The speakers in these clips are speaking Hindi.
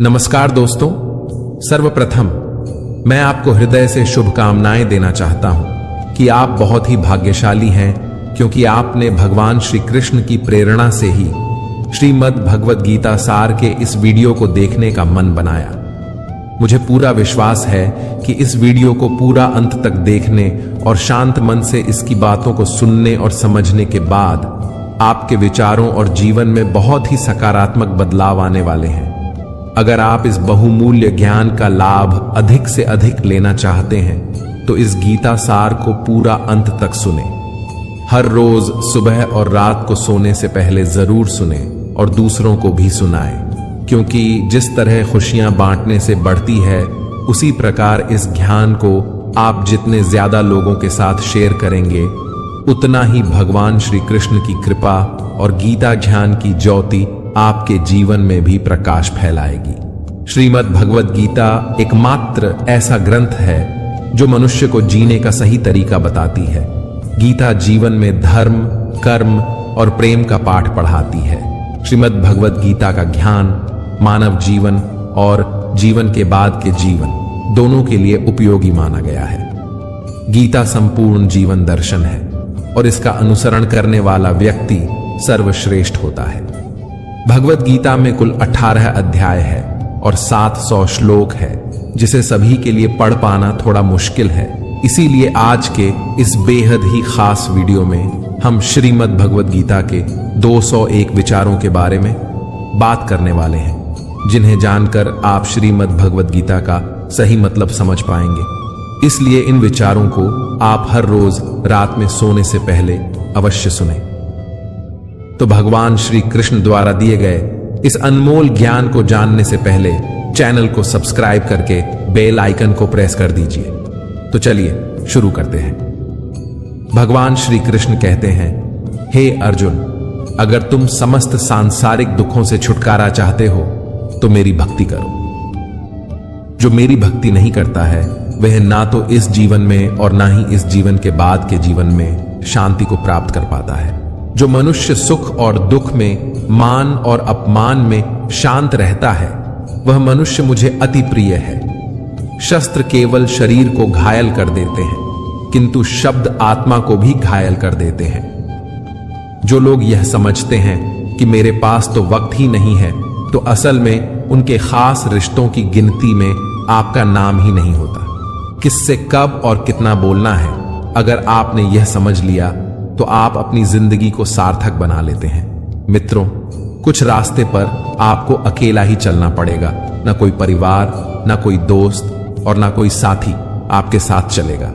नमस्कार दोस्तों, सर्वप्रथम मैं आपको हृदय से शुभकामनाएं देना चाहता हूं कि आप बहुत ही भाग्यशाली हैं, क्योंकि आपने भगवान श्री कृष्ण की प्रेरणा से ही श्रीमद् भगवद गीता सार के इस वीडियो को देखने का मन बनाया। मुझे पूरा विश्वास है कि इस वीडियो को पूरा अंत तक देखने और शांत मन से इसकी बातों को सुनने और समझने के बाद आपके विचारों और जीवन में बहुत ही सकारात्मक बदलाव आने वाले हैं। अगर आप इस बहुमूल्य ज्ञान का लाभ अधिक से अधिक लेना चाहते हैं तो इस गीता सार को पूरा अंत तक सुने। हर रोज सुबह और रात को सोने से पहले जरूर सुने और दूसरों को भी सुनाएं, क्योंकि जिस तरह खुशियां बांटने से बढ़ती है, उसी प्रकार इस ज्ञान को आप जितने ज्यादा लोगों के साथ शेयर करेंगे, उतना ही भगवान श्री कृष्ण की कृपा और गीता ज्ञान की ज्योति आपके जीवन में भी प्रकाश फैलाएगी। श्रीमद् भगवद गीता एकमात्र ऐसा ग्रंथ है जो मनुष्य को जीने का सही तरीका बताती है। गीता जीवन में धर्म, कर्म और प्रेम का पाठ पढ़ाती है। श्रीमद् भगवद गीता का ज्ञान मानव जीवन और जीवन के बाद के जीवन दोनों के लिए उपयोगी माना गया है। गीता संपूर्ण जीवन दर्शन है और इसका अनुसरण करने वाला व्यक्ति सर्वश्रेष्ठ होता है। भगवद गीता में कुल 18 अध्याय है और 700 श्लोक है, जिसे सभी के लिए पढ़ पाना थोड़ा मुश्किल है। इसीलिए आज के इस बेहद ही खास वीडियो में हम श्रीमद् भगवद गीता के 201 विचारों के बारे में बात करने वाले हैं, जिन्हें जानकर आप श्रीमद् भगवद गीता का सही मतलब समझ पाएंगे। इसलिए इन विचारों को आप हर रोज रात में सोने से पहले अवश्य सुने। तो भगवान श्री कृष्ण द्वारा दिए गए इस अनमोल ज्ञान को जानने से पहले चैनल को सब्सक्राइब करके बेल आइकन को प्रेस कर दीजिए। तो चलिए शुरू करते हैं। भगवान श्री कृष्ण कहते हैं, हे अर्जुन, अगर तुम समस्त सांसारिक दुखों से छुटकारा चाहते हो तो मेरी भक्ति करो। जो मेरी भक्ति नहीं करता है वह ना तो इस जीवन में और ना ही इस जीवन के बाद के जीवन में शांति को प्राप्त कर पाता है। जो मनुष्य सुख और दुख में, मान और अपमान में शांत रहता है, वह मनुष्य मुझे अति प्रिय है। शस्त्र केवल शरीर को घायल कर देते हैं, किंतु शब्द आत्मा को भी घायल कर देते हैं। जो लोग यह समझते हैं कि मेरे पास तो वक्त ही नहीं है, तो असल में उनके खास रिश्तों की गिनती में आपका नाम ही नहीं होता। किससे कब और कितना बोलना है, अगर आपने यह समझ लिया तो आप अपनी जिंदगी को सार्थक बना लेते हैं। मित्रों, कुछ रास्ते पर आपको अकेला ही चलना पड़ेगा। ना कोई परिवार, ना कोई दोस्त और ना कोई साथी आपके साथ चलेगा।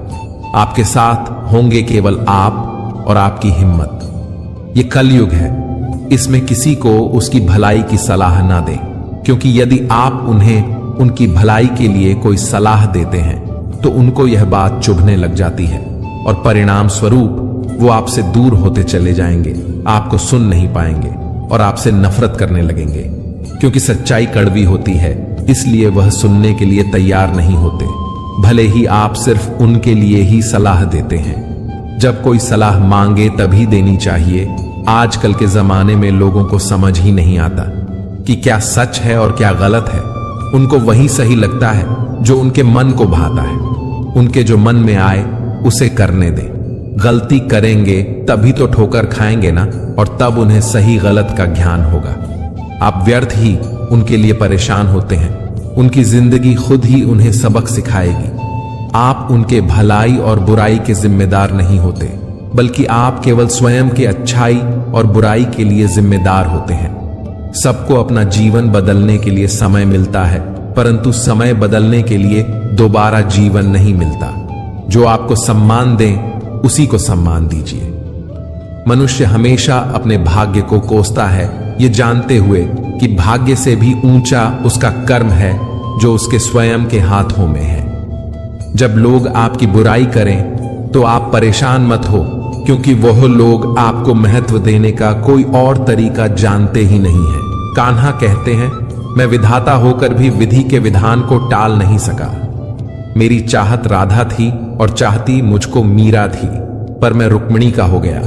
आपके साथ होंगे केवल आप और आपकी हिम्मत। ये कलयुग है, इसमें किसी को उसकी भलाई की सलाह ना दें, क्योंकि यदि आप उन्हें उनकी भलाई के लिए कोई सलाह देते हैं तो उनको यह बात चुभने लग जाती है और परिणाम स्वरूप वो आपसे दूर होते चले जाएंगे, आपको सुन नहीं पाएंगे और आपसे नफरत करने लगेंगे। क्योंकि सच्चाई कड़वी होती है, इसलिए वह सुनने के लिए तैयार नहीं होते, भले ही आप सिर्फ उनके लिए ही सलाह देते हैं। जब कोई सलाह मांगे तभी देनी चाहिए। आजकल के जमाने में लोगों को समझ ही नहीं आता कि क्या सच है और क्या गलत है। उनको वही सही लगता है जो उनके मन को भाता है। उनके जो मन में आए उसे करने दें। गलती करेंगे तभी तो ठोकर खाएंगे ना, और तब उन्हें सही गलत का ज्ञान होगा। आप व्यर्थ ही उनके लिए परेशान होते हैं। उनकी जिंदगी खुद ही उन्हें सबक सिखाएगी। आप उनके भलाई और बुराई के जिम्मेदार नहीं होते, बल्कि आप केवल स्वयं के अच्छाई और बुराई के लिए जिम्मेदार होते हैं। सबको अपना जीवन बदलने के लिए समय मिलता है, परंतु समय बदलने के लिए दोबारा जीवन नहीं मिलता। जो आपको सम्मान दें उसी को सम्मान दीजिए। मनुष्य हमेशा अपने भाग्य को कोसता है, ये जानते हुए कि भाग्य से भी ऊंचा उसका कर्म है जो उसके स्वयं के हाथों में है। जब लोग आपकी बुराई करें तो आप परेशान मत हो, क्योंकि वह लोग आपको महत्व देने का कोई और तरीका जानते ही नहीं है। कान्हा कहते हैं, मैं विधाता होकर भी विधि के विधान को टाल नहीं सका। मेरी चाहत राधा थी और चाहती मुझको मीरा थी, पर मैं रुक्मिणी का हो गया।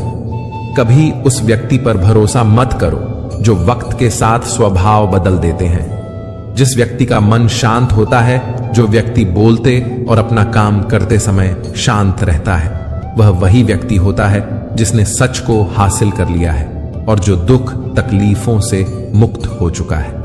कभी उस व्यक्ति पर भरोसा मत करो जो वक्त के साथ स्वभाव बदल देते हैं। जिस व्यक्ति का मन शांत होता है, जो व्यक्ति बोलते और अपना काम करते समय शांत रहता है, वह वही व्यक्ति होता है जिसने सच को हासिल कर लिया है और जो दुख तकलीफों से मुक्त हो चुका है।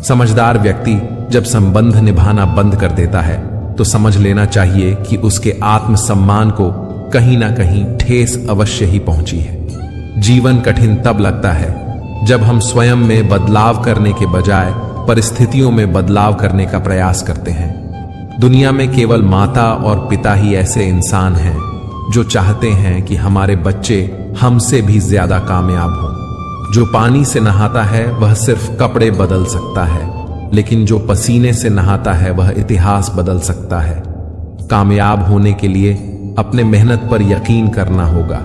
समझदार व्यक्ति जब संबंध निभाना बंद कर देता है तो समझ लेना चाहिए कि उसके आत्मसम्मान को कहीं ना कहीं ठेस अवश्य ही पहुंची है। जीवन कठिन तब लगता है जब हम स्वयं में बदलाव करने के बजाय परिस्थितियों में बदलाव करने का प्रयास करते हैं। दुनिया में केवल माता और पिता ही ऐसे इंसान हैं जो चाहते हैं कि हमारे बच्चे हमसे भी ज्यादा कामयाब हों। जो पानी से नहाता है वह सिर्फ कपड़े बदल सकता है, लेकिन जो पसीने से नहाता है वह इतिहास बदल सकता है। कामयाब होने के लिए अपने मेहनत पर यकीन करना होगा,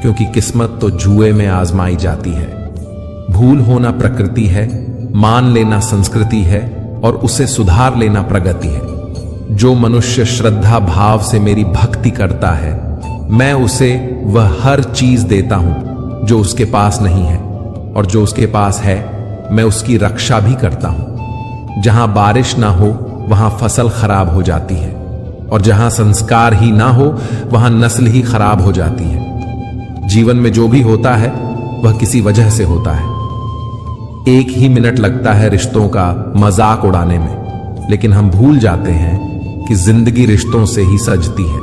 क्योंकि किस्मत तो जुए में आजमाई जाती है। भूल होना प्रकृति है, मान लेना संस्कृति है और उसे सुधार लेना प्रगति है। जो मनुष्य श्रद्धा भाव से मेरी भक्ति करता है, मैं उसे वह हर चीज देता हूं जो उसके पास नहीं है, और जो उसके पास है मैं उसकी रक्षा भी करता हूं। जहां बारिश ना हो वहां फसल खराब हो जाती है, और जहां संस्कार ही ना हो वहां नस्ल ही खराब हो जाती है। जीवन में जो भी होता है वह किसी वजह से होता है। एक ही मिनट लगता है रिश्तों का मजाक उड़ाने में, लेकिन हम भूल जाते हैं कि जिंदगी रिश्तों से ही सजती है।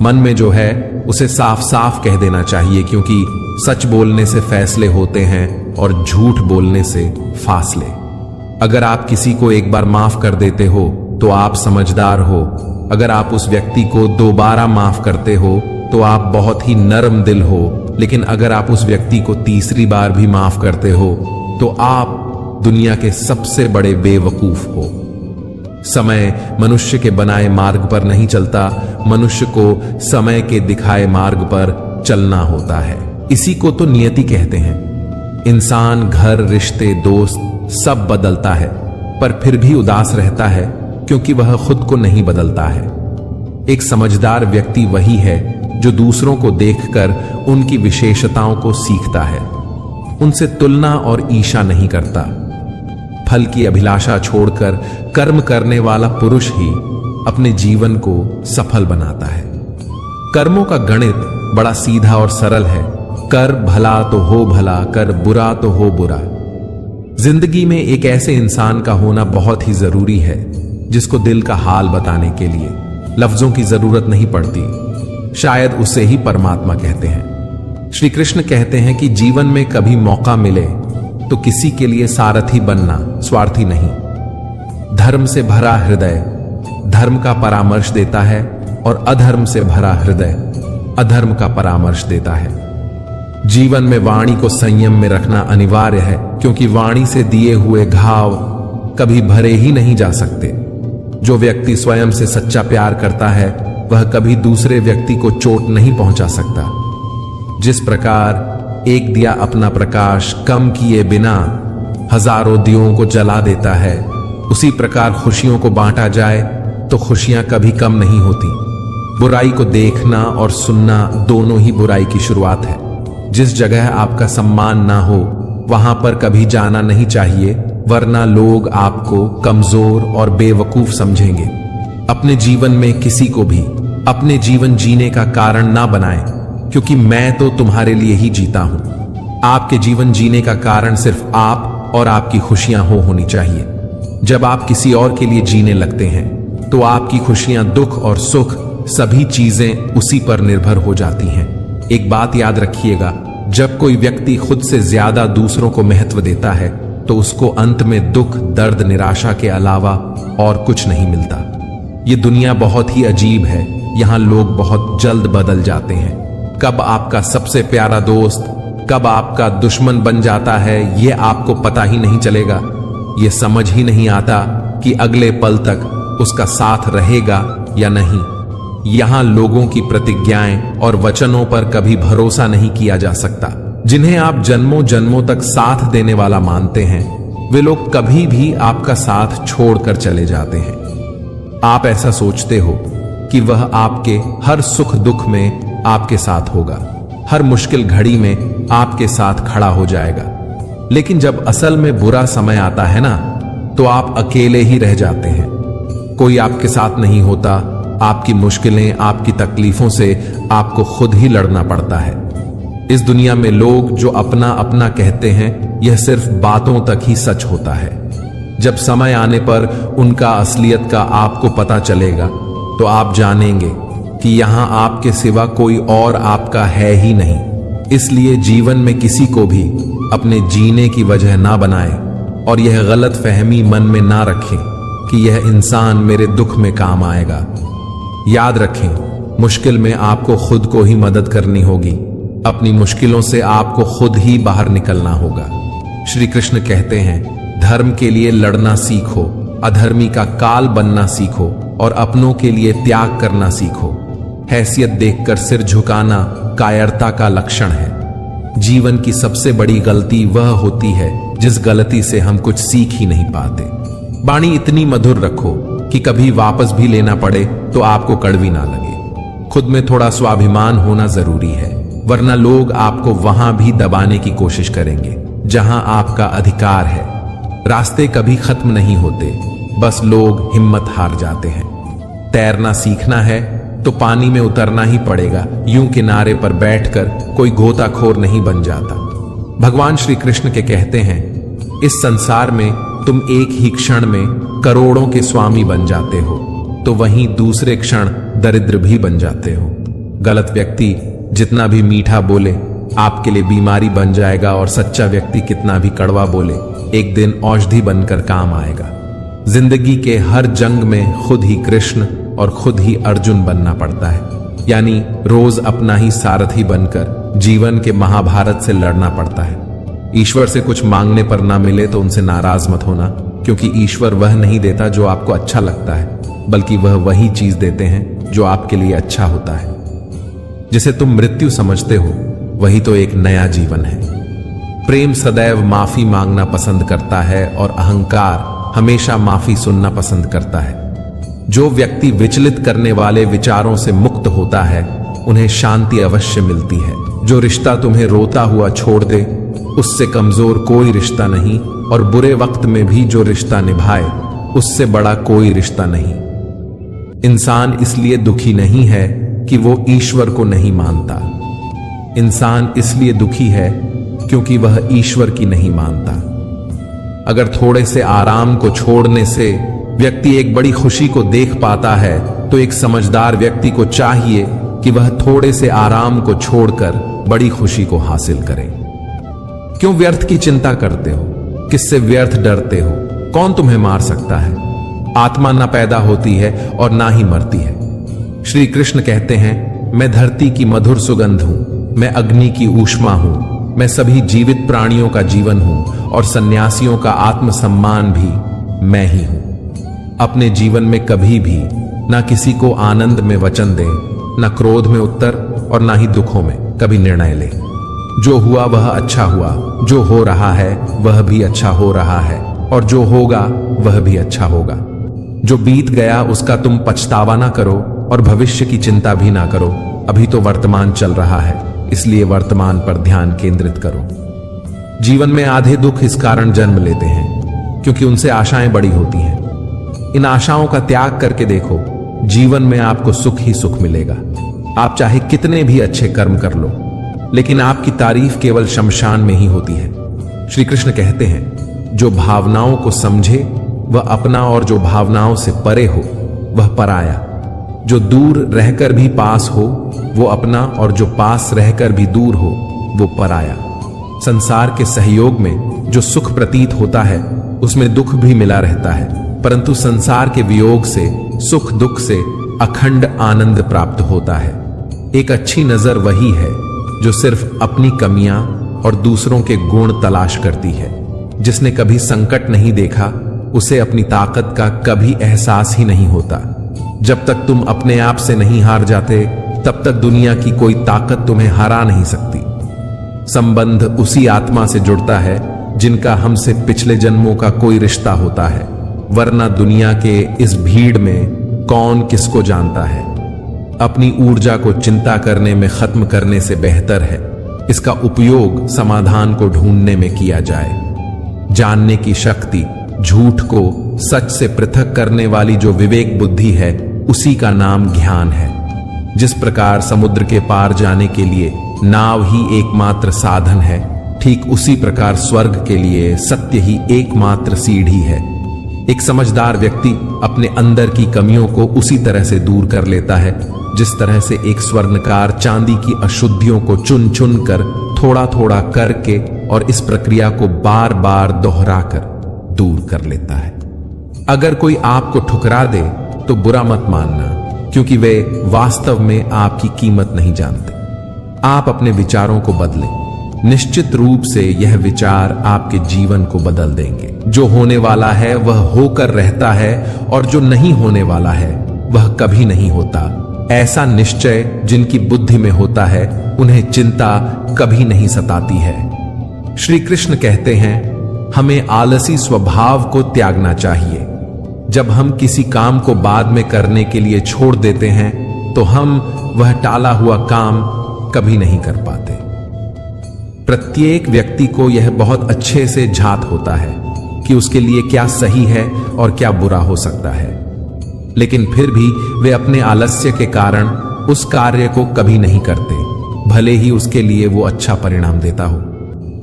मन में जो है उसे साफ साफ कह देना चाहिए, क्योंकि सच बोलने से फैसले होते हैं और झूठ बोलने से फासले। अगर आप किसी को एक बार माफ कर देते हो तो आप समझदार हो। अगर आप उस व्यक्ति को दोबारा माफ करते हो तो आप बहुत ही नरम दिल हो। लेकिन अगर आप उस व्यक्ति को तीसरी बार भी माफ करते हो तो आप दुनिया के सबसे बड़े बेवकूफ हो। समय मनुष्य के बनाए मार्ग पर नहीं चलता, मनुष्य को समय के दिखाए मार्ग पर चलना होता है। इसी को तो नियति कहते हैं। इंसान, घर, रिश्ते, दोस्त सब बदलता है, पर फिर भी उदास रहता है क्योंकि वह खुद को नहीं बदलता है। एक समझदार व्यक्ति वही है जो दूसरों को देखकर उनकी विशेषताओं को सीखता है, उनसे तुलना और ईर्ष्या नहीं करता। फल की अभिलाषा छोड़कर कर्म करने वाला पुरुष ही अपने जीवन को सफल बनाता है। कर्मों का गणित बड़ा सीधा और सरल है। कर भला तो हो भला, कर बुरा तो हो बुरा। जिंदगी में एक ऐसे इंसान का होना बहुत ही जरूरी है जिसको दिल का हाल बताने के लिए लफ्जों की जरूरत नहीं पड़ती। शायद उसे ही परमात्मा कहते हैं। श्री कृष्ण कहते हैं कि जीवन में कभी मौका मिले तो किसी के लिए सारथी बनना, स्वार्थी नहीं। धर्म से भरा हृदय धर्म का परामर्श देता है, और अधर्म से भरा हृदय अधर्म का परामर्श देता है। जीवन में वाणी को संयम में रखना अनिवार्य है, क्योंकि वाणी से दिए हुए घाव कभी भरे ही नहीं जा सकते। जो व्यक्ति स्वयं से सच्चा प्यार करता है वह कभी दूसरे व्यक्ति को चोट नहीं पहुंचा सकता। जिस प्रकार एक दिया अपना प्रकाश कम किए बिना हजारों दियों को जला देता है, उसी प्रकार खुशियों को बांटा जाए तो खुशियां कभी कम नहीं होती। बुराई को देखना और सुनना दोनों ही बुराई की शुरुआत है। जिस जगह आपका सम्मान ना हो वहां पर कभी जाना नहीं चाहिए, वरना लोग आपको कमजोर और बेवकूफ समझेंगे। अपने जीवन में किसी को भी अपने जीवन जीने का कारण ना बनाएं, क्योंकि मैं तो तुम्हारे लिए ही जीता हूं। आपके जीवन जीने का कारण सिर्फ आप और आपकी खुशियां होनी चाहिए। जब आप किसी और के लिए जीने लगते हैं तो आपकी खुशियां, दुख और सुख सभी चीजें उसी पर निर्भर हो जाती हैं। एक बात याद रखिएगा, जब कोई व्यक्ति खुद से ज्यादा दूसरों को महत्व देता है तो उसको अंत में दुख, दर्द, निराशा के अलावा और कुछ नहीं मिलता। ये दुनिया बहुत ही अजीब है। यहाँ लोग बहुत जल्द बदल जाते हैं। कब आपका सबसे प्यारा दोस्त कब आपका दुश्मन बन जाता है ये आपको पता ही नहीं चलेगा। ये समझ ही नहीं आता कि अगले पल तक उसका साथ रहेगा या नहीं। यहां लोगों की प्रतिज्ञाएं और वचनों पर कभी भरोसा नहीं किया जा सकता। जिन्हें आप जन्मों जन्मों तक साथ देने वाला मानते हैं, वे लोग कभी भी आपका साथ छोड़कर चले जाते हैं। आप ऐसा सोचते हो कि वह आपके हर सुख दुख में आपके साथ होगा, हर मुश्किल घड़ी में आपके साथ खड़ा हो जाएगा। लेकिन जब असल में बुरा समय आता है ना, तो आप अकेले ही रह जाते हैं। कोई आपके साथ नहीं होता। आपकी मुश्किलें, आपकी तकलीफों से आपको खुद ही लड़ना पड़ता है। इस दुनिया में लोग जो अपना अपना कहते हैं, यह सिर्फ बातों तक ही सच होता है। जब समय आने पर उनका असलियत का आपको पता चलेगा तो आप जानेंगे कि यहां आपके सिवा कोई और आपका है ही नहीं। इसलिए जीवन में किसी को भी अपने जीने की वजह ना बनाए और यह गलत फहमी मन में ना रखें कि यह इंसान मेरे दुख में काम आएगा। याद रखें, मुश्किल में आपको खुद को ही मदद करनी होगी। अपनी मुश्किलों से आपको खुद ही बाहर निकलना होगा। श्री कृष्ण कहते हैं, धर्म के लिए लड़ना सीखो, अधर्मी का काल बनना सीखो और अपनों के लिए त्याग करना सीखो। हैसियत देखकर सिर झुकाना कायरता का लक्षण है। जीवन की सबसे बड़ी गलती वह होती है जिस गलती से हम कुछ सीख ही नहीं पाते। वाणी इतनी मधुर रखो कि कभी वापस भी लेना पड़े तो आपको कड़वी ना लगे। खुद में थोड़ा स्वाभिमान होना जरूरी है, वरना लोग आपको वहां भी दबाने की कोशिश करेंगे जहां आपका अधिकार है। रास्ते कभी खत्म नहीं होते, बस लोग हिम्मत हार जाते हैं। तैरना सीखना है तो पानी में उतरना ही पड़ेगा। यूं किनारे पर बैठकर कोई गोताखोर नहीं बन जाता। भगवान श्री कृष्ण के कहते हैं, इस संसार में तुम एक ही क्षण में करोड़ों के स्वामी बन जाते हो तो वहीं दूसरे क्षण दरिद्र भी बन जाते हो। गलत व्यक्ति जितना भी मीठा बोले आपके लिए बीमारी बन जाएगा और सच्चा व्यक्ति कितना भी कड़वा बोले एक दिन औषधि बनकर काम आएगा। जिंदगी के हर जंग में खुद ही कृष्ण और खुद ही अर्जुन बनना पड़ता है, यानी रोज अपना ही सारथी बनकर जीवन के महाभारत से लड़ना पड़ता है। ईश्वर से कुछ मांगने पर ना मिले तो उनसे नाराज मत होना, क्योंकि ईश्वर वह नहीं देता जो आपको अच्छा लगता है, बल्कि वह वही चीज देते हैं जो आपके लिए अच्छा होता है। जिसे तुम मृत्यु समझते हो वही तो एक नया जीवन है। प्रेम सदैव माफी मांगना पसंद करता है और अहंकार हमेशा माफी सुनना पसंद करता है। जो व्यक्ति विचलित करने वाले विचारों से मुक्त होता है उन्हें शांति अवश्य मिलती है। जो रिश्ता तुम्हें रोता हुआ छोड़ दे उससे कमजोर कोई रिश्ता नहीं, और बुरे वक्त में भी जो रिश्ता निभाए उससे बड़ा कोई रिश्ता नहीं। इंसान इसलिए दुखी नहीं है कि वो ईश्वर को नहीं मानता। इंसान इसलिए दुखी है क्योंकि वह ईश्वर की नहीं मानता। अगर थोड़े से आराम को छोड़ने से व्यक्ति एक बड़ी खुशी को देख पाता है तो एक समझदार व्यक्ति को चाहिए कि वह थोड़े से आराम को छोड़कर बड़ी खुशी को हासिल करे। क्यों व्यर्थ की चिंता करते हो? किससे व्यर्थ डरते हो? कौन तुम्हें मार सकता है? आत्मा ना पैदा होती है और ना ही मरती है। श्री कृष्ण कहते हैं, मैं धरती की मधुर सुगंध हूं, मैं अग्नि की ऊष्मा हूं, मैं सभी जीवित प्राणियों का जीवन हूं और सन्यासियों का आत्मसम्मान भी मैं ही हूं। अपने जीवन में कभी भी ना किसी को आनंद में वचन दे, ना क्रोध में उत्तर और ना ही दुखों में कभी निर्णय ले। जो हुआ वह अच्छा हुआ, जो हो रहा है वह भी अच्छा हो रहा है और जो होगा वह भी अच्छा होगा। जो बीत गया उसका तुम पछतावा ना करो और भविष्य की चिंता भी ना करो। अभी तो वर्तमान चल रहा है, इसलिए वर्तमान पर ध्यान केंद्रित करो। जीवन में आधे दुख इस कारण जन्म लेते हैं क्योंकि उनसे आशाएं बड़ी होती हैं। इन आशाओं का त्याग करके देखो, जीवन में आपको सुख ही सुख मिलेगा। आप चाहे कितने भी अच्छे कर्म कर लो, लेकिन आपकी तारीफ केवल शमशान में ही होती है। श्री कृष्ण कहते हैं, जो भावनाओं को समझे वह अपना और जो भावनाओं से परे हो वह पराया। जो दूर रहकर भी पास हो वो अपना और जो पास रहकर भी दूर हो वो पराया। संसार के सहयोग में जो सुख प्रतीत होता है उसमें दुख भी मिला रहता है, परंतु संसार के वियोग से, सुख दुख से अखंड आनंद प्राप्त होता है। एक अच्छी नजर वही है जो सिर्फ अपनी कमियां और दूसरों के गुण तलाश करती है। जिसने कभी संकट नहीं देखा उसे अपनी ताकत का कभी एहसास ही नहीं होता। जब तक तुम अपने आप से नहीं हार जाते तब तक दुनिया की कोई ताकत तुम्हें हरा नहीं सकती। संबंध उसी आत्मा से जुड़ता है जिनका हमसे पिछले जन्मों का कोई रिश्ता होता है, वरना दुनिया के इस भीड़ में कौन किसको जानता है। अपनी ऊर्जा को चिंता करने में खत्म करने से बेहतर है इसका उपयोग समाधान को ढूंढने में किया जाए। जानने की शक्ति झूठ को सच से पृथक करने वाली जो विवेक बुद्धि है, उसी का नाम ज्ञान है। जिस प्रकार समुद्र के पार जाने के लिए नाव ही एकमात्र साधन है, ठीक उसी प्रकार स्वर्ग के लिए सत्य ही एकमात्र सीढ़ी है। एक समझदार व्यक्ति अपने अंदर की कमियों को उसी तरह से दूर कर लेता है जिस तरह से एक स्वर्णकार चांदी की अशुद्धियों को चुन चुन कर थोड़ा थोड़ा करके और इस प्रक्रिया को बार बार दोहराकर दूर कर लेता है। अगर कोई आपको ठुकरा दे तो बुरा मत मानना, क्योंकि वे वास्तव में आपकी कीमत नहीं जानते। आप अपने विचारों को बदलें। निश्चित रूप से यह विचार आपके जीवन को बदल देंगे। जो होने वाला है वह होकर रहता है और जो नहीं होने वाला है वह कभी नहीं होता। ऐसा निश्चय जिनकी बुद्धि में होता है उन्हें चिंता कभी नहीं सताती है। श्री कृष्ण कहते हैं, हमें आलसी स्वभाव को त्यागना चाहिए। जब हम किसी काम को बाद में करने के लिए छोड़ देते हैं तो हम वह टाला हुआ काम कभी नहीं कर पाते। प्रत्येक व्यक्ति को यह बहुत अच्छे से झात होता है कि उसके लिए क्या सही है और क्या बुरा हो सकता है, लेकिन फिर भी वे अपने आलस्य के कारण उस कार्य को कभी नहीं करते, भले ही उसके लिए वो अच्छा परिणाम देता हो।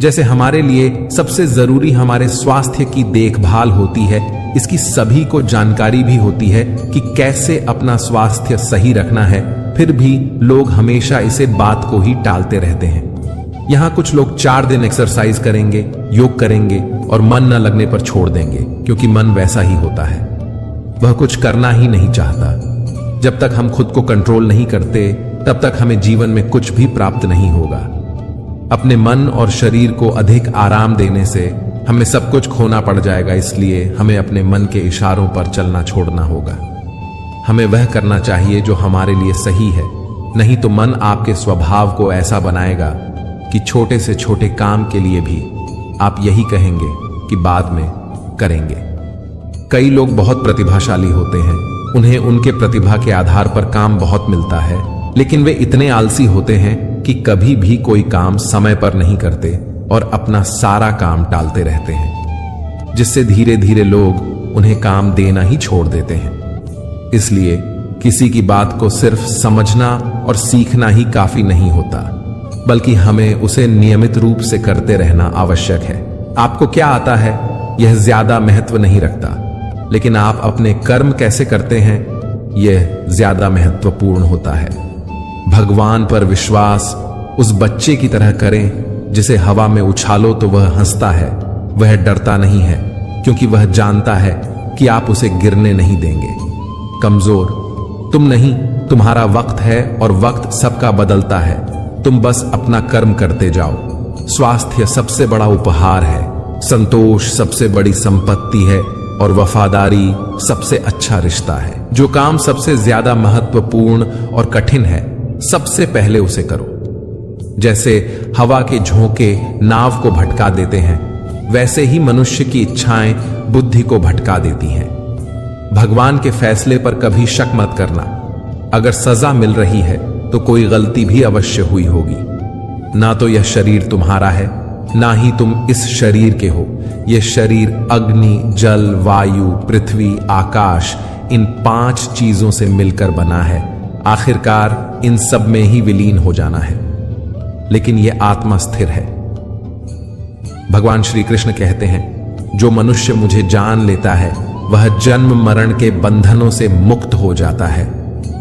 जैसे हमारे लिए सबसे जरूरी हमारे स्वास्थ्य की देखभाल होती है, इसकी सभी को जानकारी भी होती है कि कैसे अपना स्वास्थ्य सही रखना है, फिर भी लोग हमेशा इसे बात को ही टालते रहते हैं। यहां कुछ लोग 4 दिन एक्सरसाइज करेंगे, योग करेंगे और मन न लगने पर छोड़ देंगे, क्योंकि मन वैसा ही होता है, वह कुछ करना ही नहीं चाहता। जब तक हम खुद को कंट्रोल नहीं करते तब तक हमें जीवन में कुछ भी प्राप्त नहीं होगा। अपने मन और शरीर को अधिक आराम देने से हमें सब कुछ खोना पड़ जाएगा, इसलिए हमें अपने मन के इशारों पर चलना छोड़ना होगा। हमें वह करना चाहिए जो हमारे लिए सही है, नहीं तो मन आपके स्वभाव को ऐसा बनाएगा कि छोटे से छोटे काम के लिए भी आप यही कहेंगे कि बाद में करेंगे। कई लोग बहुत प्रतिभाशाली होते हैं, उन्हें उनके प्रतिभा के आधार पर काम बहुत मिलता है, लेकिन वे इतने आलसी होते हैं कि कभी भी कोई काम समय पर नहीं करते और अपना सारा काम टालते रहते हैं, जिससे धीरे धीरे लोग उन्हें काम देना ही छोड़ देते हैं। इसलिए किसी की बात को सिर्फ समझना और सीखना ही काफी नहीं होता, बल्कि हमें उसे नियमित रूप से करते रहना आवश्यक है। आपको क्या आता है यह ज्यादा महत्व नहीं रखता, लेकिन आप अपने कर्म कैसे करते हैं यह ज्यादा महत्वपूर्ण होता है। भगवान पर विश्वास उस बच्चे की तरह करें जिसे हवा में उछालो तो वह हंसता है। वह डरता नहीं है, क्योंकि वह जानता है कि आप उसे गिरने नहीं देंगे। कमजोर तुम नहीं, तुम्हारा वक्त है और वक्त सबका बदलता है। तुम बस अपना कर्म करते जाओ। स्वास्थ्य सबसे बड़ा उपहार है, संतोष सबसे बड़ी संपत्ति है और वफादारी सबसे अच्छा रिश्ता है। जो काम सबसे ज्यादा महत्वपूर्ण और कठिन है, सबसे पहले उसे करो। जैसे हवा के झोंके नाव को भटका देते हैं, वैसे ही मनुष्य की इच्छाएं बुद्धि को भटका देती हैं। भगवान के फैसले पर कभी शक मत करना। अगर सजा मिल रही है तो कोई गलती भी अवश्य हुई होगी। ना तो यह शरीर तुम्हारा है, ना ही तुम इस शरीर के हो। यह शरीर अग्नि, जल, वायु, पृथ्वी, आकाश, इन 5 चीजों से मिलकर बना है। आखिरकार इन सब में ही विलीन हो जाना है, लेकिन यह आत्मा स्थिर है। भगवान श्री कृष्ण कहते हैं, जो मनुष्य मुझे जान लेता है वह जन्म मरण के बंधनों से मुक्त हो जाता है।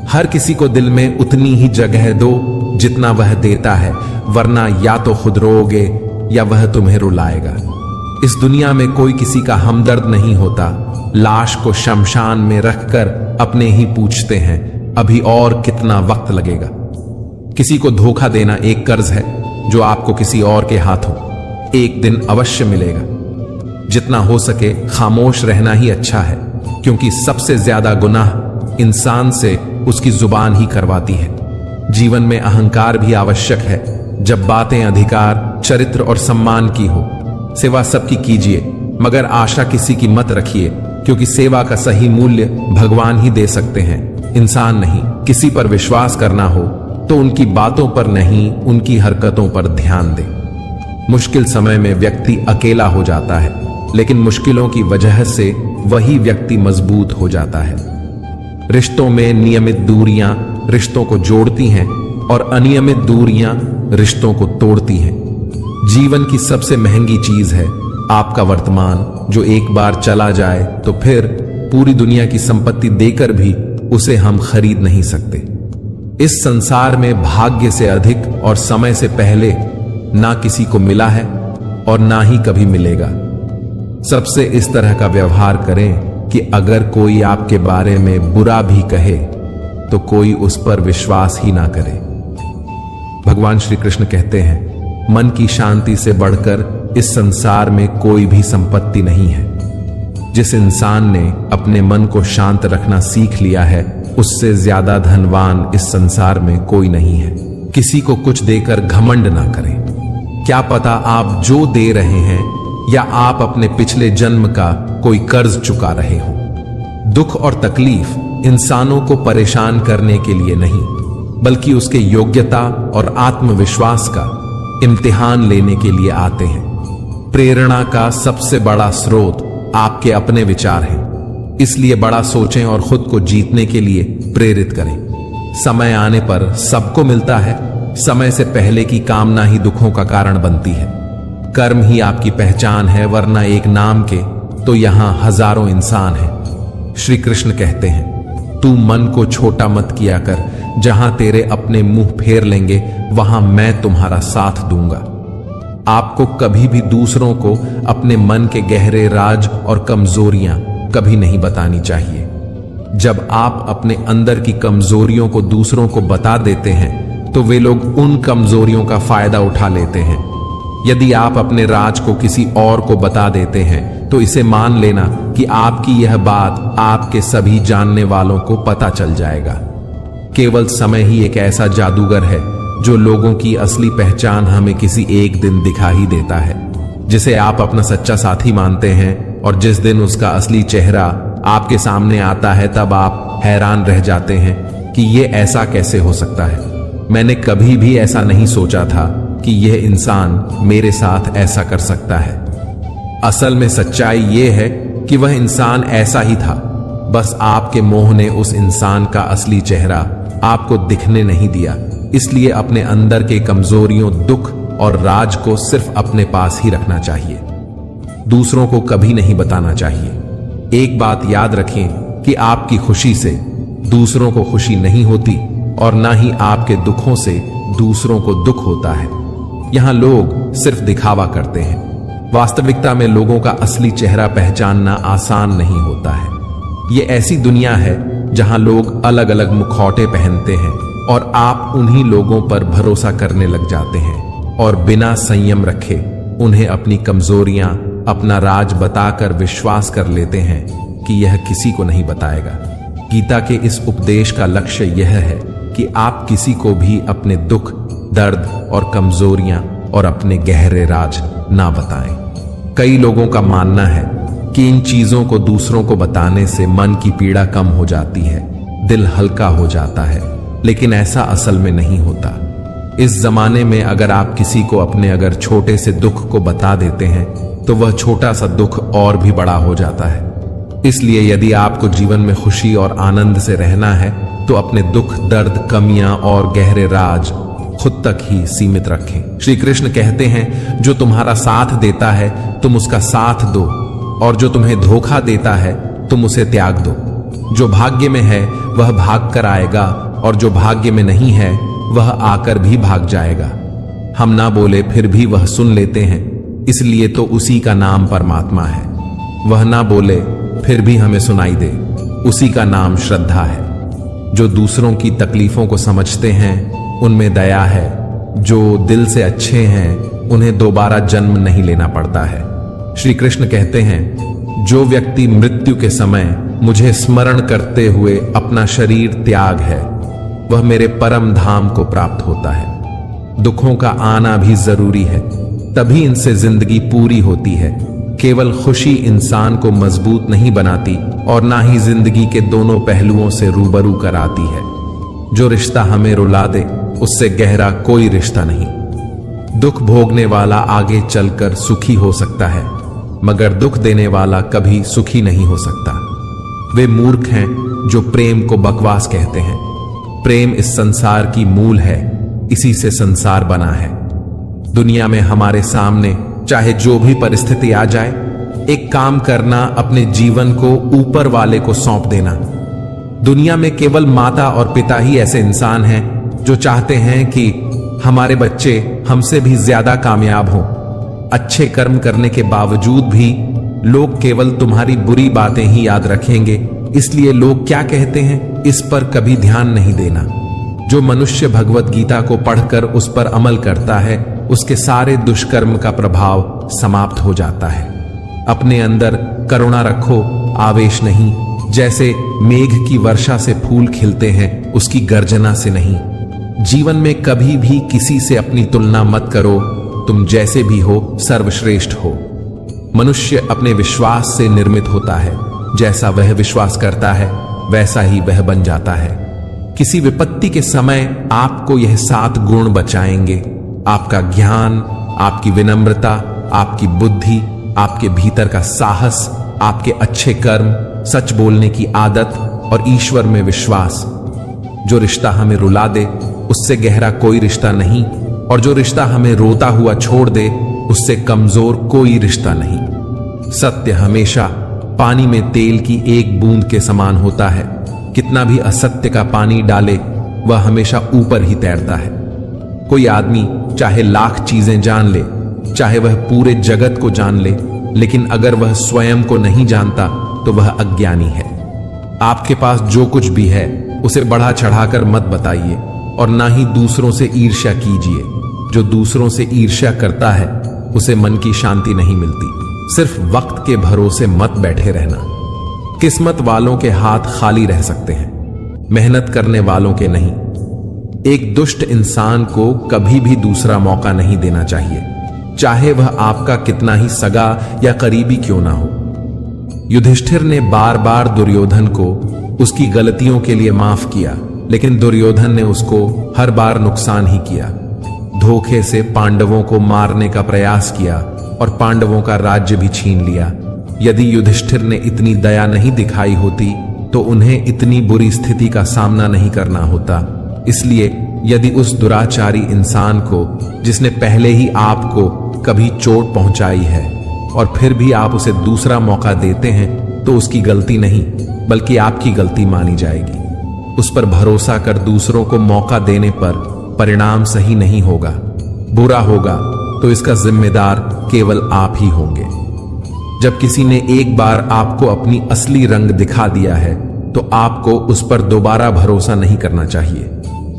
हर किसी को दिल में उतनी ही जगह दो जितना वह देता है, वरना या तो खुद रोओगे या वह तुम्हें रुलाएगा। इस दुनिया में कोई किसी का हमदर्द नहीं होता। लाश को शमशान में रखकर अपने ही पूछते हैं, अभी और कितना वक्त लगेगा। किसी को धोखा देना एक कर्ज है जो आपको किसी और के हाथों एक दिन अवश्य मिलेगा। जितना हो सके खामोश रहना ही अच्छा है, क्योंकि सबसे ज्यादा गुनाह इंसान से उसकी जुबान ही करवाती है। जीवन में अहंकार भी आवश्यक है, जब बातें अधिकार, चरित्र और सम्मान की हो। सेवा सबकी कीजिए, मगर आशा किसी की मत रखिए, क्योंकि सेवा का सही मूल्य भगवान ही दे सकते हैं, इंसान नहीं। किसी पर विश्वास करना हो तो उनकी बातों पर नहीं, उनकी हरकतों पर ध्यान दें। मुश्किल समय में व्यक्ति अकेला हो जाता है, लेकिन मुश्किलों की वजह से वही व्यक्ति मजबूत हो जाता है। रिश्तों में नियमित दूरियां रिश्तों को जोड़ती हैं और अनियमित दूरियां रिश्तों को तोड़ती हैं। जीवन की सबसे महंगी चीज है आपका वर्तमान, जो एक बार चला जाए तो फिर पूरी दुनिया की संपत्ति देकर भी उसे हम खरीद नहीं सकते। इस संसार में भाग्य से अधिक और समय से पहले ना किसी को मिला है और ना ही कभी मिलेगा। सबसे इस तरह का व्यवहार करें कि अगर कोई आपके बारे में बुरा भी कहे तो कोई उस पर विश्वास ही ना करे। भगवान श्री कृष्ण कहते हैं, मन की शांति से बढ़कर इस संसार में कोई भी संपत्ति नहीं है। जिस इंसान ने अपने मन को शांत रखना सीख लिया है, उससे ज्यादा धनवान इस संसार में कोई नहीं है। किसी को कुछ देकर घमंड ना करें। क्या पता आप जो दे रहे हैं या आप अपने पिछले जन्म का कोई कर्ज चुका रहे हो। दुख और तकलीफ इंसानों को परेशान करने के लिए नहीं, बल्कि उसके योग्यता और आत्मविश्वास का इम्तिहान लेने के लिए आते हैं। प्रेरणा का सबसे बड़ा स्रोत आपके अपने विचार हैं, इसलिए बड़ा सोचें और खुद को जीतने के लिए प्रेरित करें। समय आने पर सबको मिलता है, समय से पहले की कामना ही दुखों का कारण बनती है। कर्म ही आपकी पहचान है, वरना एक नाम के तो यहां हजारों इंसान हैं। श्री कृष्ण कहते हैं, तू मन को छोटा मत किया कर, जहां तेरे अपने मुंह फेर लेंगे वहां मैं तुम्हारा साथ दूंगा। आपको कभी भी दूसरों को अपने मन के गहरे राज और कमजोरियां कभी नहीं बतानी चाहिए। जब आप अपने अंदर की कमजोरियों को दूसरों को बता देते हैं तो वे लोग उन कमजोरियों का फायदा उठा लेते हैं। यदि आप अपने राज को किसी और को बता देते हैं तो इसे मान लेना कि आपकी यह बात आपके सभी जानने वालों को पता चल जाएगा। केवल समय ही एक ऐसा जादूगर है जो लोगों की असली पहचान हमें किसी एक दिन दिखा ही देता है, जिसे आप अपना सच्चा साथी मानते हैं, और जिस दिन उसका असली चेहरा आपके सामने आता है तब आप हैरान रह जाते हैं कि यह ऐसा कैसे हो सकता है। मैंने कभी भी ऐसा नहीं सोचा था कि यह इंसान मेरे साथ ऐसा कर सकता है। असल में सच्चाई यह है कि वह इंसान ऐसा ही था, बस आपके मोह ने उस इंसान का असली चेहरा आपको दिखने नहीं दिया। इसलिए अपने अंदर के कमजोरियों, दुख और राज को सिर्फ अपने पास ही रखना चाहिए, दूसरों को कभी नहीं बताना चाहिए। एक बात याद रखें कि आपकी खुशी से दूसरों को खुशी नहीं होती और ना ही आपके दुखों से दूसरों को दुख होता है। यहां लोग सिर्फ दिखावा करते हैं। वास्तविकता में लोगों का असली चेहरा पहचानना आसान नहीं होता है। यह ऐसी दुनिया है जहां लोग अलग अलग मुखौटे पहनते हैं और आप उन्हीं लोगों पर भरोसा करने लग जाते हैं और बिना संयम रखे उन्हें अपनी कमजोरियां, अपना राज बताकर विश्वास कर लेते हैं कि यह किसी को नहीं बताएगा। गीता के इस उपदेश का लक्ष्य यह है कि आप किसी को भी अपने दुख, दर्द और कमजोरियां और अपने गहरे राज ना बताएं। कई लोगों का मानना है कि इन चीजों को दूसरों को बताने से मन की पीड़ा कम हो जाती है, दिल हल्का हो जाता है, लेकिन ऐसा असल में नहीं होता। इस जमाने में अगर आप किसी को अपने अगर छोटे से दुख को बता देते हैं तो वह छोटा सा दुख और भी बड़ा हो जाता है। इसलिए यदि आपको जीवन में खुशी और आनंद से रहना है तो अपने दुख, दर्द, कमियां और गहरे राज खुद तक ही सीमित रखें। श्री कृष्ण कहते हैं, जो तुम्हारा साथ देता है तुम उसका साथ दो, और जो तुम्हें धोखा देता है तुम उसे त्याग दो। जो भाग्य में है वह भाग कर आएगा और जो भाग्य में नहीं है वह आकर भी भाग जाएगा। हम ना बोले फिर भी वह सुन लेते हैं, इसलिए तो उसी का नाम परमात्मा है। वह ना बोले फिर भी हमें सुनाई दे, उसी का नाम श्रद्धा है। जो दूसरों की तकलीफों को समझते हैं उनमें दया है। जो दिल से अच्छे हैं उन्हें दोबारा जन्म नहीं लेना पड़ता है। श्री कृष्ण कहते हैं, जो व्यक्ति मृत्यु के समय मुझे स्मरण करते हुए अपना शरीर त्याग है वह मेरे परम धाम को प्राप्त होता है। दुखों का आना भी जरूरी है, तभी इनसे जिंदगी पूरी होती है। केवल खुशी इंसान को मजबूत नहीं बनाती और ना ही जिंदगी के दोनों पहलुओं से रूबरू कराती है। जो रिश्ता हमें रुला दे उससे गहरा कोई रिश्ता नहीं। दुख भोगने वाला आगे चलकर सुखी हो सकता है, मगर दुख देने वाला कभी सुखी नहीं हो सकता। वे मूर्ख हैं जो प्रेम को बकवास कहते हैं। प्रेम इस संसार की मूल है, इसी से संसार बना है। दुनिया में हमारे सामने चाहे जो भी परिस्थिति आ जाए, एक काम करना, अपने जीवन को ऊपर वाले को सौंप देना। दुनिया में केवल माता और पिता ही ऐसे इंसान हैं जो चाहते हैं कि हमारे बच्चे हमसे भी ज्यादा कामयाब हों। अच्छे कर्म करने के बावजूद भी लोग केवल तुम्हारी बुरी बातें ही याद रखेंगे, इसलिए लोग क्या कहते हैं इस पर कभी ध्यान नहीं देना। जो मनुष्य भगवत गीता को पढ़कर उस पर अमल करता है, उसके सारे दुष्कर्म का प्रभाव समाप्त हो जाता है। अपने अंदर करुणा रखो, आवेश नहीं। जैसे मेघ की वर्षा से फूल खिलते हैं, उसकी गर्जना से नहीं। जीवन में कभी भी किसी से अपनी तुलना मत करो। तुम जैसे भी हो सर्वश्रेष्ठ हो। मनुष्य अपने विश्वास से निर्मित होता है। जैसा वह विश्वास करता है वैसा ही वह बन जाता है। किसी विपत्ति के समय आपको यह 7 गुण बचाएंगे: आपका ज्ञान, आपकी विनम्रता, आपकी बुद्धि, आपके भीतर का साहस, आपके अच्छे कर्म, सच बोलने की आदत और ईश्वर में विश्वास। जो रिश्ता हमें रुला दे उससे गहरा कोई रिश्ता नहीं, और जो रिश्ता हमें रोता हुआ छोड़ दे उससे कमजोर कोई रिश्ता नहीं। सत्य हमेशा पानी में तेल की एक बूंद के समान होता है। कितना भी असत्य का पानी डाले वह हमेशा ऊपर ही तैरता है। कोई आदमी चाहे लाख चीजें जान ले, चाहे वह पूरे जगत को जान ले, लेकिन अगर वह स्वयं को नहीं जानता तो वह अज्ञानी है। आपके पास जो कुछ भी है उसे बढ़ा चढ़ाकर मत बताइए, और ना ही दूसरों से ईर्ष्या कीजिए। जो दूसरों से ईर्ष्या करता है उसे मन की शांति नहीं मिलती। सिर्फ वक्त के भरोसे मत बैठे रहना। किस्मत वालों के हाथ खाली रह सकते हैं, मेहनत करने वालों के नहीं। एक दुष्ट इंसान को कभी भी दूसरा मौका नहीं देना चाहिए, चाहे वह आपका कितना ही सगा या करीबी क्यों ना हो। युधिष्ठिर ने बार बार दुर्योधन को उसकी गलतियों के लिए माफ किया, लेकिन दुर्योधन ने उसको हर बार नुकसान ही किया। धोखे से पांडवों को मारने का प्रयास किया और पांडवों का राज्य भी छीन लिया। यदि युधिष्ठिर ने इतनी दया नहीं दिखाई होती तो उन्हें इतनी बुरी स्थिति का सामना नहीं करना होता। इसलिए यदि उस दुराचारी इंसान को, जिसने पहले ही आपको कभी चोट पहुंचाई है, और फिर भी आप उसे दूसरा मौका देते हैं, तो उसकी गलती नहीं बल्कि आपकी गलती मानी जाएगी। उस पर भरोसा कर दूसरों को मौका देने पर परिणाम सही नहीं होगा, बुरा होगा तो इसका जिम्मेदार केवल आप ही होंगे। जब किसी ने एक बार आपको अपनी असली रंग दिखा दिया है तो आपको उस पर दोबारा भरोसा नहीं करना चाहिए।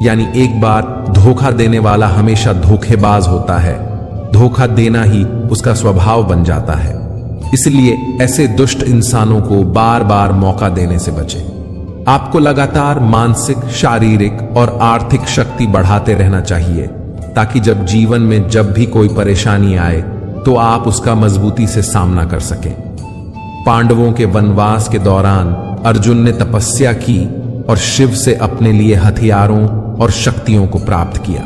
यानी एक बार धोखा देने वाला हमेशा धोखेबाज होता है। धोखा देना ही उसका स्वभाव बन जाता है। इसलिए ऐसे दुष्ट इंसानों को बार बार मौका देने से बचें। आपको लगातार मानसिक, शारीरिक और आर्थिक शक्ति बढ़ाते रहना चाहिए, ताकि जब जीवन में जब भी कोई परेशानी आए तो आप उसका मजबूती से सामना कर सकें। पांडवों के वनवास के दौरान अर्जुन ने तपस्या की और शिव से अपने लिए हथियारों और शक्तियों को प्राप्त किया,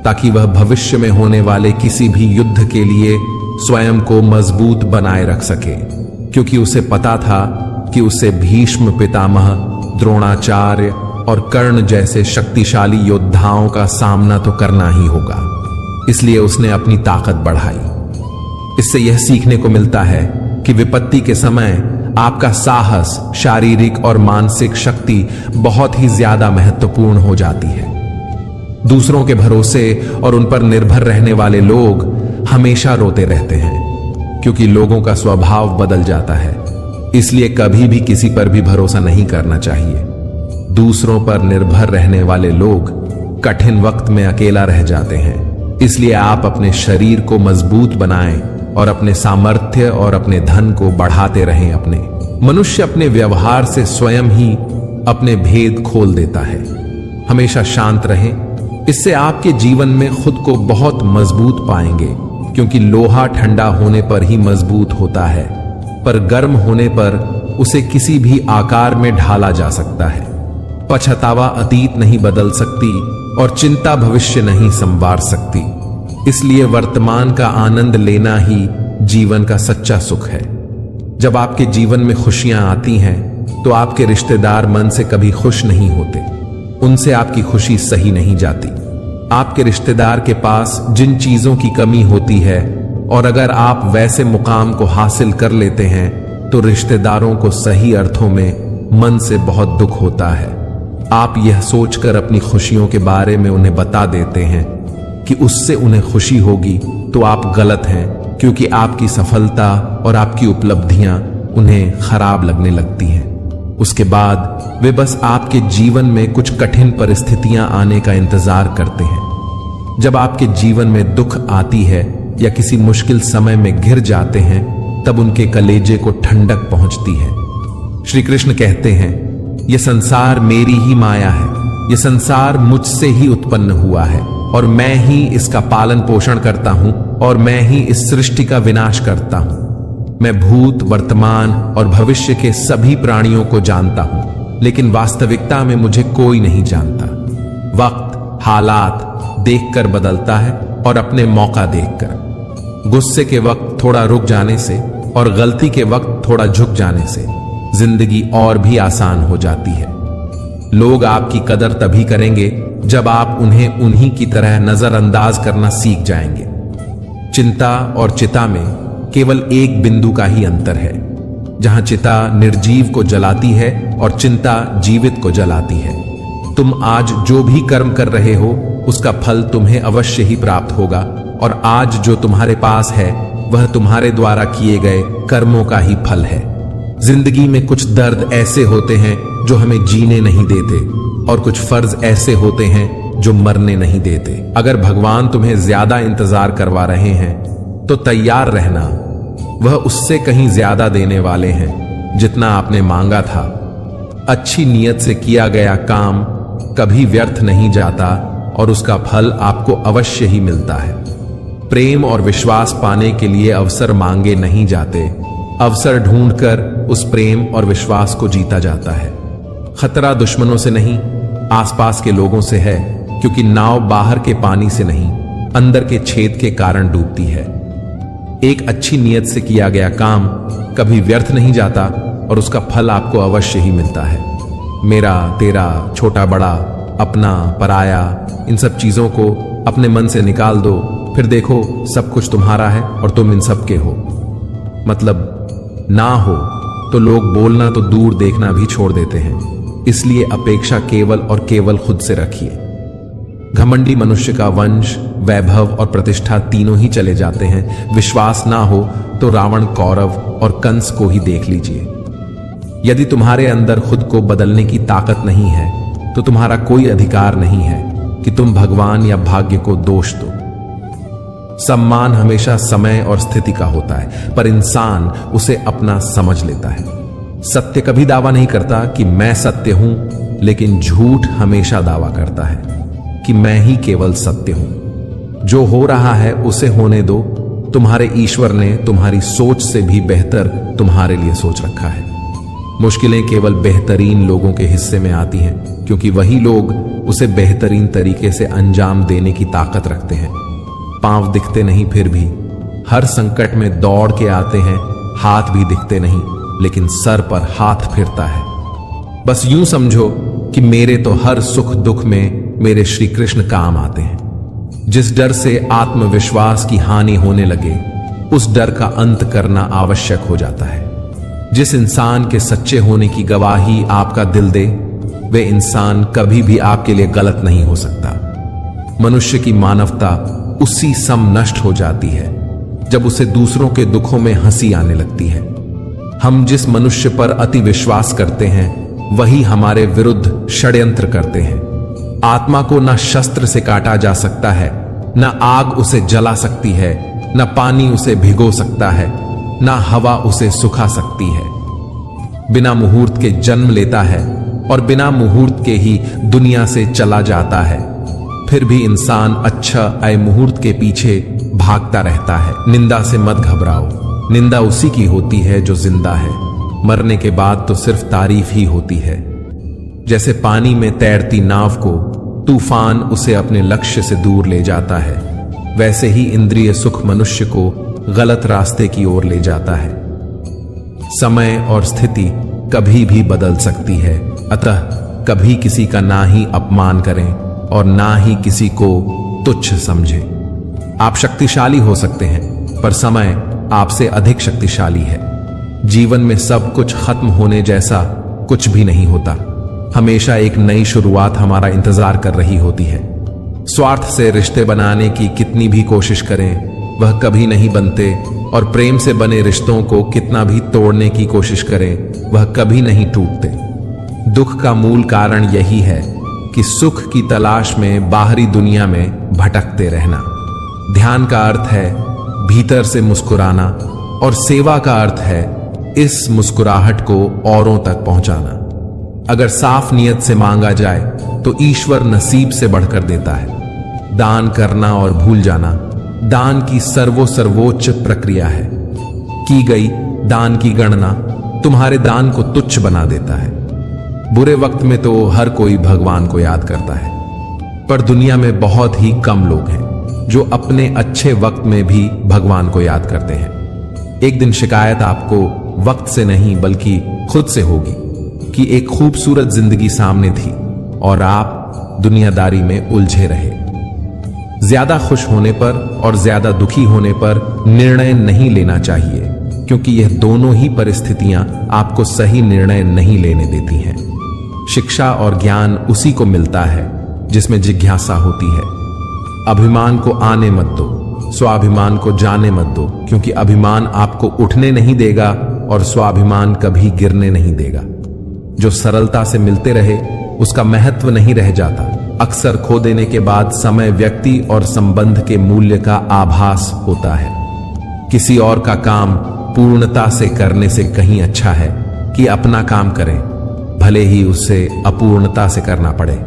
ताकि वह भविष्य में होने वाले किसी भी युद्ध के लिए स्वयं को मजबूत बनाए रख सके, क्योंकि उसे पता था कि उसे भीष्म पितामह, द्रोणाचार्य और कर्ण जैसे शक्तिशाली योद्धाओं का सामना तो करना ही होगा। इसलिए उसने अपनी ताकत बढ़ाई। इससे यह सीखने को मिलता है कि विपत्ति के समय आपका साहस, शारीरिक और मानसिक शक्ति बहुत ही ज्यादा महत्वपूर्ण हो जाती है। दूसरों के भरोसे और उन पर निर्भर रहने वाले लोग हमेशा रोते रहते हैं, क्योंकि लोगों का स्वभाव बदल जाता है। इसलिए कभी भी किसी पर भी भरोसा नहीं करना चाहिए। दूसरों पर निर्भर रहने वाले लोग कठिन वक्त में अकेला रह जाते हैं। इसलिए आप अपने शरीर को मजबूत बनाएं और अपने सामर्थ्य और अपने धन को बढ़ाते रहें। अपने मनुष्य अपने व्यवहार से स्वयं ही अपने भेद खोल देता है। हमेशा शांत रहें, इससे आपके जीवन में खुद को बहुत मजबूत पाएंगे, क्योंकि लोहा ठंडा होने पर ही मजबूत होता है, पर गर्म होने पर उसे किसी भी आकार में ढाला जा सकता है। पछतावा अतीत नहीं बदल सकती और चिंता भविष्य नहीं संवार सकती। इसलिए वर्तमान का आनंद लेना ही जीवन का सच्चा सुख है। जब आपके जीवन में खुशियां आती हैं तो आपके रिश्तेदार मन से कभी खुश नहीं होते, उनसे आपकी खुशी सही नहीं जाती। आपके रिश्तेदार के पास जिन चीजों की कमी होती है और अगर आप वैसे मुकाम को हासिल कर लेते हैं तो रिश्तेदारों को सही अर्थों में मन से बहुत दुख होता है। आप यह सोचकर अपनी खुशियों के बारे में उन्हें बता देते हैं कि उससे उन्हें खुशी होगी, तो आप गलत हैं, क्योंकि आपकी सफलता और आपकी उपलब्धियां उन्हें खराब लगने लगती हैं। उसके बाद वे बस आपके जीवन में कुछ कठिन परिस्थितियां आने का इंतजार करते हैं। जब आपके जीवन में दुख आती है या किसी मुश्किल समय में घिर जाते हैं, तब उनके कलेजे को ठंडक पहुंचती है। श्री कृष्ण कहते हैं, यह संसार मेरी ही माया है, यह संसार मुझसे ही उत्पन्न हुआ है और मैं ही इसका पालन पोषण करता हूं और मैं ही इस सृष्टि का विनाश करता हूं। मैं भूत, वर्तमान और भविष्य के सभी प्राणियों को जानता हूं, लेकिन वास्तविकता में मुझे कोई नहीं जानता। वक्त, हालात देखकर बदलता है और अपने मौका देखकर। गुस्से के वक्त थोड़ा रुक जाने से और गलती के वक्त थोड़ा झुक जाने से जिंदगी और भी आसान हो जाती है। लोग आपकी कदर तभी करेंगे जब आप उन्हें उन्हीं की तरह नजरअंदाज करना सीख जाएंगे। चिंता और चिता में केवल एक बिंदु का ही अंतर है। जहां चिता निर्जीव को जलाती है और चिंता जीवित को जलाती है। तुम आज जो भी कर्म कर रहे हो उसका फल तुम्हें अवश्य ही प्राप्त होगा, और आज जो तुम्हारे पास है वह तुम्हारे द्वारा किए गए कर्मों का ही फल है। जिंदगी में कुछ दर्द ऐसे होते हैं जो हमें जीने नहीं देते, और कुछ फर्ज ऐसे होते हैं जो मरने नहीं देते। अगर भगवान तुम्हें ज्यादा इंतजार करवा रहे हैं तो तैयार रहना, वह उससे कहीं ज्यादा देने वाले हैं जितना आपने मांगा था। अच्छी नीयत से किया गया काम कभी व्यर्थ नहीं जाता और उसका फल आपको अवश्य ही मिलता है। प्रेम और विश्वास पाने के लिए अवसर मांगे नहीं जाते, अवसर ढूंढकर उस प्रेम और विश्वास को जीता जाता है। खतरा दुश्मनों से नहीं, आसपास के लोगों से है, क्योंकि नाव बाहर के पानी से नहीं, अंदर के छेद के कारण डूबती है। एक अच्छी नीयत से किया गया काम कभी व्यर्थ नहीं जाता और उसका फल आपको अवश्य ही मिलता है। मेरा, तेरा, छोटा बड़ा, अपना, पराया, इन सब चीजों को अपने मन से निकाल दो, फिर देखो सब कुछ तुम्हारा है और तुम इन सब के हो। मतलब ना हो तो लोग बोलना तो दूर देखना भी छोड़ देते हैं। इसलिए अपेक्षा केवल और केवल खुद से रखिए। घमंडी मनुष्य का वंश, वैभव और प्रतिष्ठा तीनों ही चले जाते हैं। विश्वास ना हो तो रावण, कौरव और कंस को ही देख लीजिए। यदि तुम्हारे अंदर खुद को बदलने की ताकत नहीं है तो तुम्हारा कोई अधिकार नहीं है कि तुम भगवान या भाग्य को दोष दो। सम्मान हमेशा समय और स्थिति का होता है, पर इंसान उसे अपना समझ लेता है। सत्य कभी दावा नहीं करता कि मैं सत्य हूं, लेकिन झूठ हमेशा दावा करता है कि मैं ही केवल सत्य हूं। जो हो रहा है उसे होने दो। तुम्हारे ईश्वर ने तुम्हारी सोच से भी बेहतर तुम्हारे लिए सोच रखा है। मुश्किलें केवल बेहतरीन लोगों के हिस्से में आती हैं, क्योंकि वही लोग उसे बेहतरीन तरीके से अंजाम देने की ताकत रखते हैं। पांव दिखते नहीं, फिर भी हर संकट में दौड़ के आते हैं। हाथ भी दिखते नहीं, लेकिन सर पर हाथ फिरता है। बस यूं समझो कि मेरे तो हर सुख दुख में मेरे श्री कृष्ण काम आते हैं। जिस डर से आत्मविश्वास की हानि होने लगे, उस डर का अंत करना आवश्यक हो जाता है। जिस इंसान के सच्चे होने की गवाही आपका दिल दे, वे इंसान कभी भी आपके लिए गलत नहीं हो सकता। मनुष्य की मानवता उसी सम नष्ट हो जाती है जब उसे दूसरों के दुखों में हंसी आने लगती है। हम जिस मनुष्य पर अति विश्वास करते हैं वही हमारे विरुद्ध षड्यंत्र करते हैं। आत्मा को न शस्त्र से काटा जा सकता है, न आग उसे जला सकती है, न पानी उसे भिगो सकता है, न हवा उसे सुखा सकती है। बिना मुहूर्त के जन्म लेता है और बिना मुहूर्त के ही दुनिया से चला जाता है। फिर भी इंसान अच्छा आए मुहूर्त के पीछे भागता रहता है। निंदा से मत घबराओ, निंदा उसी की होती है जो जिंदा है। मरने के बाद तो सिर्फ तारीफ ही होती है। जैसे पानी में तैरती नाव को तूफान उसे अपने लक्ष्य से दूर ले जाता है, वैसे ही इंद्रिय सुख मनुष्य को गलत रास्ते की ओर ले जाता है। समय और स्थिति कभी भी बदल सकती है, अतः कभी किसी का ना ही अपमान करें और ना ही किसी को तुच्छ समझें। आप शक्तिशाली हो सकते हैं, पर समय आपसे अधिक शक्तिशाली है। जीवन में सब कुछ खत्म होने जैसा कुछ भी नहीं होता। हमेशा एक नई शुरुआत हमारा इंतजार कर रही होती है। स्वार्थ से रिश्ते बनाने की कितनी भी कोशिश करें, वह कभी नहीं बनते, और प्रेम से बने रिश्तों को कितना भी तोड़ने की कोशिश करें, वह कभी नहीं टूटते। दुख का मूल कारण यही है कि सुख की तलाश में बाहरी दुनिया में भटकते रहना। ध्यान का अर्थ है भीतर से मुस्कुराना, और सेवा का अर्थ है इस मुस्कुराहट को औरों तक पहुंचाना। अगर साफ नियत से मांगा जाए तो ईश्वर नसीब से बढ़कर देता है। दान करना और भूल जाना दान की सर्वोच्च प्रक्रिया है। की गई दान की गणना तुम्हारे दान को तुच्छ बना देता है। बुरे वक्त में तो हर कोई भगवान को याद करता है, पर दुनिया में बहुत ही कम लोग हैं जो अपने अच्छे वक्त में भी भगवान को याद करते हैं। एक दिन शिकायत आपको वक्त से नहीं बल्कि खुद से होगी कि एक खूबसूरत जिंदगी सामने थी और आप दुनियादारी में उलझे रहे। ज्यादा खुश होने पर और ज्यादा दुखी होने पर निर्णय नहीं लेना चाहिए, क्योंकि यह दोनों ही परिस्थितियां आपको सही निर्णय नहीं लेने देती हैं। शिक्षा और ज्ञान उसी को मिलता है जिसमें जिज्ञासा होती है। अभिमान को आने मत दो, स्वाभिमान को जाने मत दो, क्योंकि अभिमान आपको उठने नहीं देगा और स्वाभिमान कभी गिरने नहीं देगा। जो सरलता से मिलते रहे उसका महत्व नहीं रह जाता। अक्सर खो देने के बाद समय व्यक्ति और संबंध के मूल्य का आभास होता है। किसी और का काम पूर्णता से करने से कहीं अच्छा है कि अपना काम करें, भले ही उससे अपूर्णता से करना पड़े।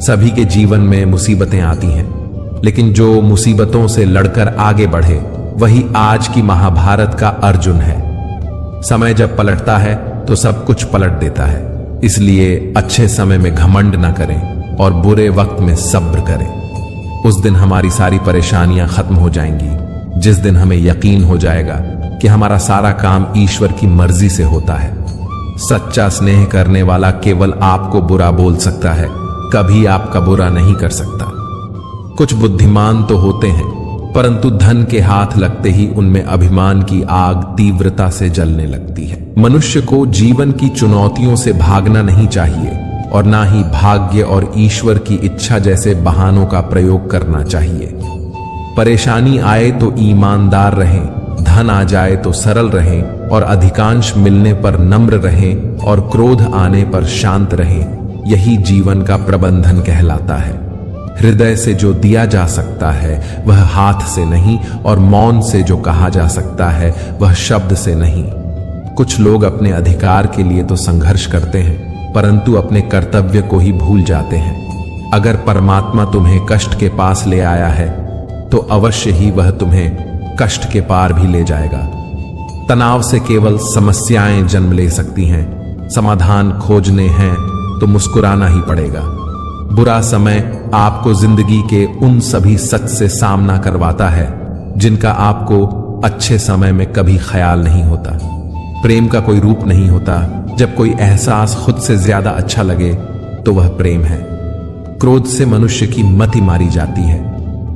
सभी के जीवन में मुसीबतें आती हैं, लेकिन जो मुसीबतों से लड़कर आगे बढ़े वही आज की महाभारत का अर्जुन है। समय जब पलटता है तो सब कुछ पलट देता है। इसलिए अच्छे समय में घमंड न करें और बुरे वक्त में सब्र करें। उस दिन हमारी सारी परेशानियां खत्म हो जाएंगी, जिस दिन हमें यकीन हो जाएगा कि हमारा सारा काम ईश्वर की मर्जी से होता है। सच्चा स्नेह करने वाला केवल आपको बुरा बोल सकता है, कभी आपका बुरा नहीं कर सकता। कुछ बुद्धिमान तो होते हैं, परंतु धन के हाथ लगते ही उनमें अभिमान की आग तीव्रता से जलने लगती है। मनुष्य को जीवन की चुनौतियों से भागना नहीं चाहिए और ना ही भाग्य और ईश्वर की इच्छा जैसे बहानों का प्रयोग करना चाहिए। परेशानी आए तो ईमानदार रहें, धन आ जाए तो सरल रहें और अधिकांश मिलने पर नम्र रहें और क्रोध आने पर शांत रहें। यही जीवन का प्रबंधन कहलाता है। हृदय से जो दिया जा सकता है वह हाथ से नहीं, और मौन से जो कहा जा सकता है वह शब्द से नहीं। कुछ लोग अपने अधिकार के लिए तो संघर्ष करते हैं, परंतु अपने कर्तव्य को ही भूल जाते हैं। अगर परमात्मा तुम्हें कष्ट के पास ले आया है तो अवश्य ही वह तुम्हें कष्ट के पार भी ले जाएगा। तनाव से केवल समस्याएं जन्म ले सकती हैं। समाधान खोजने हैं तो मुस्कुराना ही पड़ेगा। बुरा समय आपको जिंदगी के उन सभी सच से सामना करवाता है जिनका आपको अच्छे समय में कभी ख्याल नहीं होता। प्रेम का कोई रूप नहीं होता। जब कोई एहसास खुद से ज्यादा अच्छा लगे तो वह प्रेम है। क्रोध से मनुष्य की मति मारी जाती है,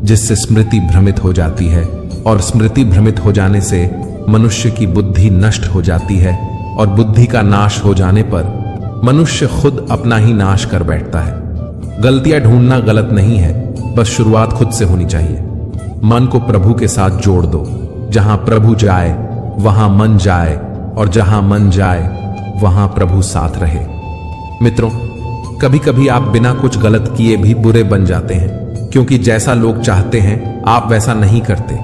जिससे स्मृति भ्रमित हो जाती है, और स्मृति भ्रमित हो जाने से मनुष्य की बुद्धि नष्ट हो जाती है, और बुद्धि का नाश हो जाने पर मनुष्य खुद अपना ही नाश कर बैठता है। गलतियां ढूंढना गलत नहीं है, बस शुरुआत खुद से होनी चाहिए। मन को प्रभु के साथ जोड़ दो। जहां प्रभु जाए वहां मन जाए, और जहां मन जाए वहां प्रभु साथ रहे। मित्रों, कभी कभी आप बिना कुछ गलत किए भी बुरे बन जाते हैं, क्योंकि जैसा लोग चाहते हैं आप वैसा नहीं करते।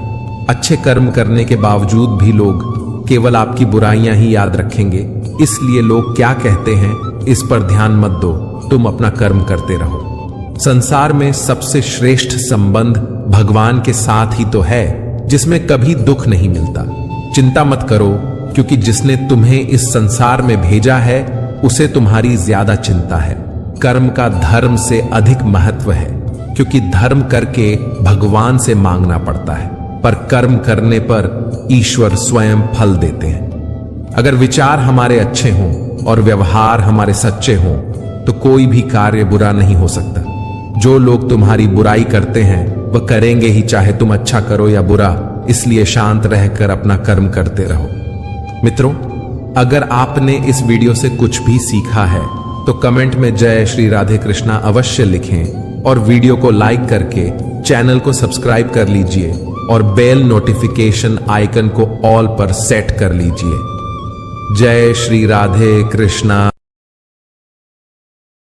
अच्छे कर्म करने के बावजूद भी लोग केवल आपकी बुराइयां ही याद रखेंगे। इसलिए लोग क्या कहते हैं इस पर ध्यान मत दो, तुम अपना कर्म करते रहो। संसार में सबसे श्रेष्ठ संबंध भगवान के साथ ही तो है, जिसमें कभी दुख नहीं मिलता। चिंता मत करो, क्योंकि जिसने तुम्हें इस संसार में भेजा है उसे तुम्हारी ज्यादा चिंता है। कर्म का धर्म से अधिक महत्व है, क्योंकि धर्म करके भगवान से मांगना पड़ता है। पर कर्म करने पर ईश्वर स्वयं फल देते हैं। अगर विचार हमारे अच्छे हों और व्यवहार हमारे सच्चे हों तो कोई भी कार्य बुरा नहीं हो सकता। जो लोग तुम्हारी बुराई करते हैं वह करेंगे ही, चाहे तुम अच्छा करो या बुरा। इसलिए शांत रहकर अपना कर्म करते रहो। मित्रों, अगर आपने इस वीडियो से कुछ भी सीखा है तो कमेंट में जय श्री राधे कृष्णा अवश्य लिखें और वीडियो को लाइक करके चैनल को सब्सक्राइब कर लीजिए और बेल नोटिफिकेशन आइकन को ऑल पर सेट कर लीजिए। जय श्री राधे कृष्णा।